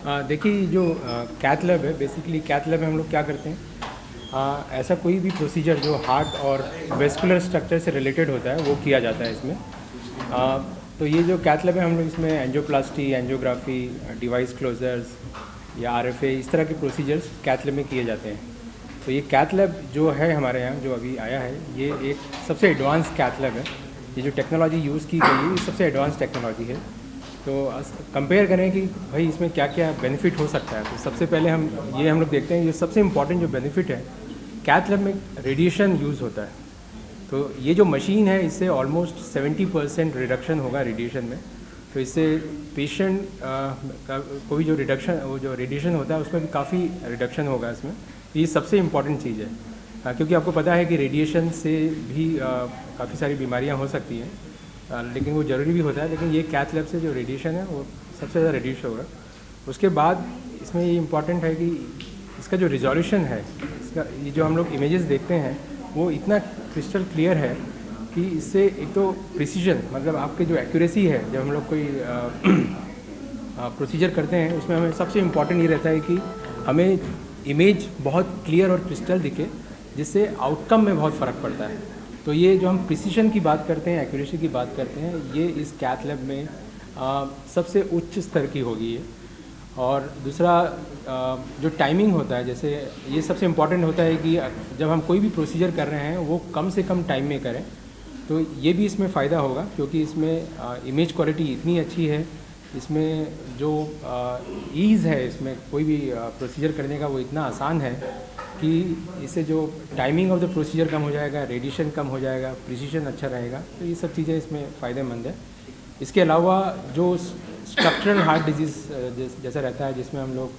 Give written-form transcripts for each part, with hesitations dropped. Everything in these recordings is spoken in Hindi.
देखिए जो कैथ लैब है, बेसिकली कैथ लैब में हम लोग क्या करते हैं, ऐसा कोई भी प्रोसीजर जो हार्ट और वेस्कुलर स्ट्रक्चर से रिलेटेड होता है वो किया जाता है इसमें। तो ये जो कैथ लैब है, हम लोग इसमें एंजियोप्लास्टी, एंजियोग्राफी, डिवाइस क्लोजर्स या आरएफए, इस तरह के प्रोसीजर्स कैथ लैब में किए जाते हैं। तो ये कैथ लैब जो है हमारे यहाँ जो अभी आया है, ये एक सबसे एडवांस कैथ लैब है। ये जो टेक्नोलॉजी यूज़ की गई है ये सबसे एडवांस टेक्नोलॉजी है। तो कंपेयर करें कि भाई इसमें क्या क्या बेनिफिट हो सकता है, तो सबसे पहले हम लोग देखते हैं, ये सबसे इम्पॉर्टेंट जो बेनिफिट है, कैथ लैब में रेडिएशन यूज़ होता है। तो ये जो मशीन है इससे ऑलमोस्ट 70% रिडक्शन होगा रेडिएशन में। तो इससे पेशेंट का कोई जो रेडिएशन होता है उसमें भी काफ़ी रिडक्शन होगा इसमें। ये सबसे इम्पॉर्टेंट चीज़ है, क्योंकि आपको पता है कि रेडिएशन से भी काफ़ी सारी बीमारियां हो सकती हैं, लेकिन वो ज़रूरी भी होता है। लेकिन ये कैथ लैब से जो रेडिएशन है वो सबसे ज़्यादा रिड्यूस होगा। उसके बाद इसमें ये इम्पॉर्टेंट है कि इसका जो रिजोल्यूशन है, इसका ये जो हम लोग इमेजेस देखते हैं वो इतना क्रिस्टल क्लियर है कि इससे एक तो प्रिसीजन, मतलब आपके जो एक्यूरेसी है, जब हम लोग कोई प्रोसीजर करते हैं उसमें हमें सबसे इम्पॉर्टेंट ये रहता है कि हमें इमेज बहुत क्लियर और क्रिस्टल दिखे, जिससे आउटकम में बहुत फ़र्क पड़ता है। तो ये जो हम प्रिसीजन की बात करते हैं, एक्यूरेसी की बात करते हैं, ये इस कैथ लैब में सबसे उच्च स्तर की होगी ये। और दूसरा जो टाइमिंग होता है, जैसे ये सबसे इम्पॉर्टेंट होता है कि जब हम कोई भी प्रोसीजर कर रहे हैं वो कम से कम टाइम में करें। तो ये भी इसमें फ़ायदा होगा, क्योंकि इसमें इमेज क्वालिटी इतनी अच्छी है, इसमें जो ईज़ है, इसमें कोई भी प्रोसीजर करने का वो इतना आसान है कि इससे जो टाइमिंग ऑफ द प्रोसीजर कम हो जाएगा, रेडिएशन कम हो जाएगा, प्रिसीजन अच्छा रहेगा। तो ये सब चीज़ें इसमें फ़ायदेमंद है। इसके अलावा जो स्ट्रक्चरल हार्ट डिजीज़ जैसा रहता है, जिसमें हम लोग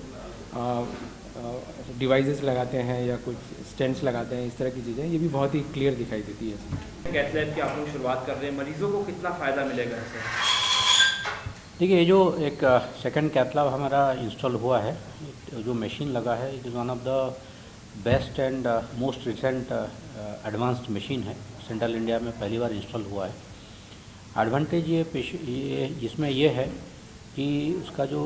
डिवाइसेस लगाते हैं या कुछ स्टेंट्स लगाते हैं, इस तरह की चीज़ें, ये भी बहुत ही क्लियर दिखाई देती है इसमें। कैथ लैब की आप लोग शुरुआत कर रहे हैं, मरीजों को कितना फ़ायदा मिलेगा इससे? देखिए, ये जो एक सेकंड कैथ लैब हमारा इंस्टॉल हुआ है, जो मशीन लगा है, it is one of the best and most recent advanced machine है। सेंट्रल इंडिया में पहली बार इंस्टॉल हुआ है। एडवांटेज ये इसमें ये है कि उसका जो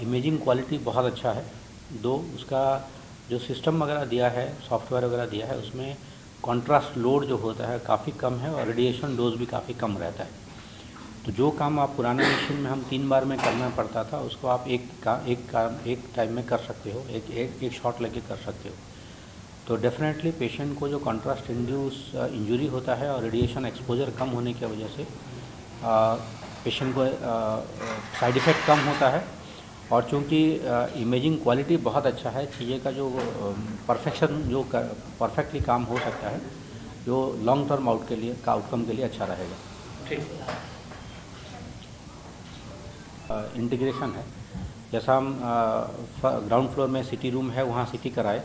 इमेजिंग क्वालिटी बहुत अच्छा है। दो, उसका जो सिस्टम वगैरह दिया है, सॉफ्टवेयर वगैरह दिया है, उसमें कॉन्ट्रास्ट लोड जो होता है काफ़ी कम है और रेडिएशन डोज भी काफ़ी कम रहता है। तो जो काम आप पुराने मशीन में हम 3 बार में करना पड़ता था, उसको आप एक टाइम में कर सकते हो, एक शॉट लेके कर सकते हो। तो डेफिनेटली पेशेंट को जो कॉन्ट्रास्ट इंड्यूस इंजरी होता है और रेडिएशन एक्सपोजर कम होने की वजह से पेशेंट को साइड इफ़ेक्ट कम होता है। और चूँकि इमेजिंग क्वालिटी बहुत अच्छा है, चीज़ें का जो परफेक्शन जो परफेक्टली काम हो सकता है, जो लॉन्ग टर्म आउटकम के लिए अच्छा रहेगा। ठीक। इंटीग्रेशन है, जैसा हम ग्राउंड फ्लोर में सिटी रूम है, वहाँ सिटी कराए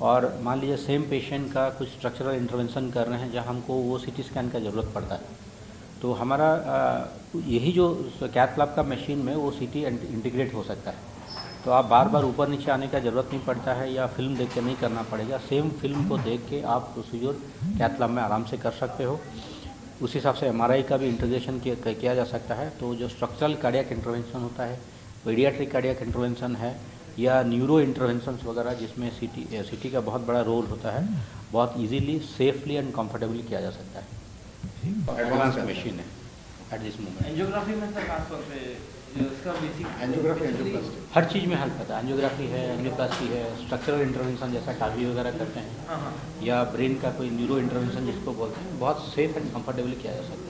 और मान लीजिए सेम पेशेंट का कुछ स्ट्रक्चरल इंटरवेंशन कर रहे हैं जहाँ हमको वो सिटी स्कैन का ज़रूरत पड़ता है, तो हमारा यही जो कैथ लैब का मशीन में वो सिटी इंटीग्रेट हो सकता है। तो आप बार बार ऊपर नीचे आने का ज़रूरत नहीं पड़ता है, या फिल्म देख के नहीं करना पड़ेगा। सेम फिल्म को देख के आप प्रोसीजर कैथ लैब में आराम से कर सकते हो। उस हिसाब से एमआरआई का भी इंटीग्रेशन किया जा सकता है। तो जो स्ट्रक्चरल कार्डियक इंटरवेंशन होता है, पीडियाट्रिक कार्डियक इंटरवेंशन है, या न्यूरो इंटरवेंशंस वगैरह, जिसमें सिटी का बहुत बड़ा रोल होता है, बहुत इजीली, सेफली एंड कंफर्टेबली किया जा सकता है। एडवांस मशीन है एट दिस मोमेंट। एंजियोग्राफी में सर खास तौर पे इसका बेसिक एंजियोग्राफी हर चीज़ में हेल्प होता है। एंजियोग्राफी है, एंजियोप्लास्टी है, स्ट्रक्चरल इंटरवेंशन जैसा कार्डियो वगैरह करते हैं, हाँ हाँ या ब्रेन का कोई न्यूरो इंटरवेंशन जिसको बोलते हैं, बहुत सेफ एंड कंफर्टेबली किया जा सकता है।